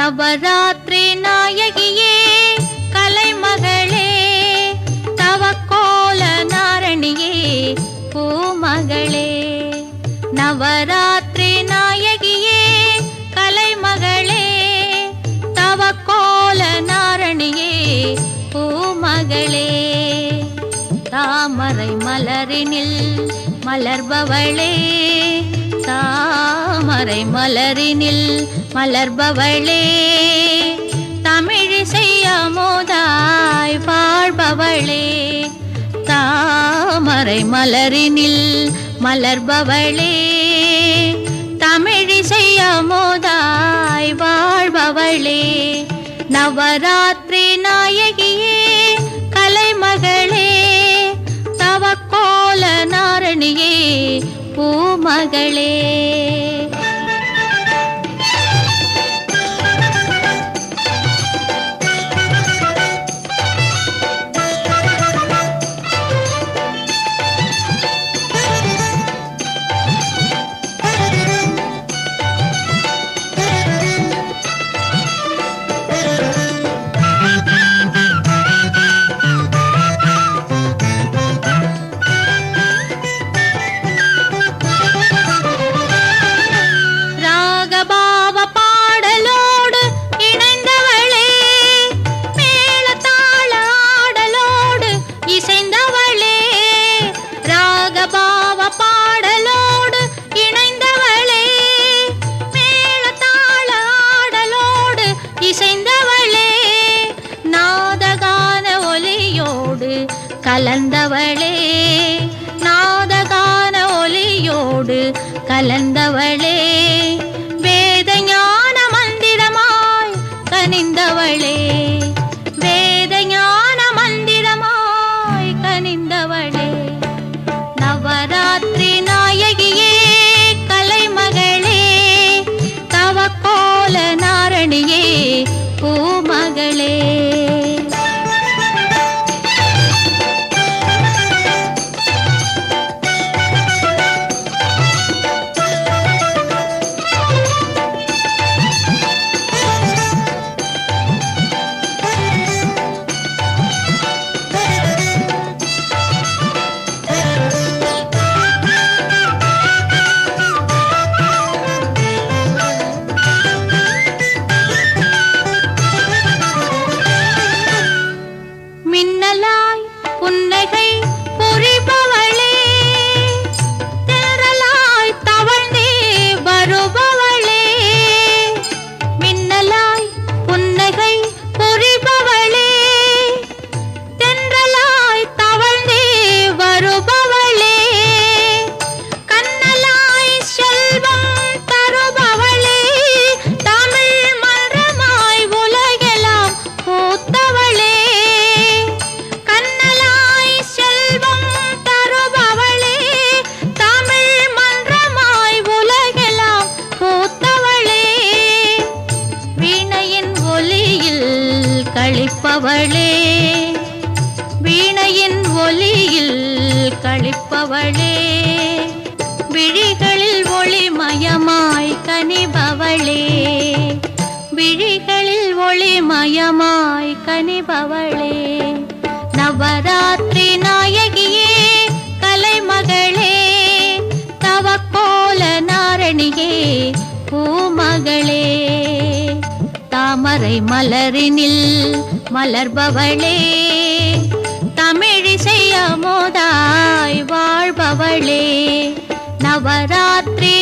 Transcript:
நவராத்திரி நாயகியே கலைமகளே தவக்கோல நாரணியே பூமகளே. நவராத்திரி நாயகியே கலைமகளே தவக்கோல நாரணியே பூமகளே. தாமரை மலரினில் மலர்பவளே தாமரை மலரினில் மலர்பவளே தமிழிசை அமுதாய் வாழ்பவளே. தாமரை மலரினில் மலர்பவளே தமிழிசை அமுதாய் வாழ்பவளே. நவராத்திரி நாயகியே கலைமகளே தவக்கோல நாரணியே பூமகளே. கலந்தவளே நாதகான ஒலியோடு கலந்தவளே வேத ஞான மந்திரமாய் கனிந்தவளே வேத ஞான மந்திரமாய் கனிந்தவளே. நவராத்திரி நாயகியே கலைமகளே தவக்கோல நாரணியே பூமகளே. மின்னலாய் புன்னகை புரிபவளே தென்றலாய் தவழ்ந்தே வருபவளே. மின்னலாய் புன்னகை புரிபவளே தென்றலாய் தவழ்ந்தே வருபவளே. கண்ணலாய் செல்வம் தருபவளே தமிழ் மன்றமாய் உலகெல்லாம் பூத்தவளே. களிப்பவளே வீணையின் ஒலியில் களிப்பவளே விழிகளில் ஒளிமயமாய் கனிபவளே விழிகளில் ஒளிமயமாய் கனிபவளே. நவராத்திரி நாயகியே கலைமகளே தவக்கோல நாரணியே பூமகளே. தாமரை மலரினில் மலர்பவளே தமிழிசை அமுதாய் வாழ்பவளே. நவராத்திரி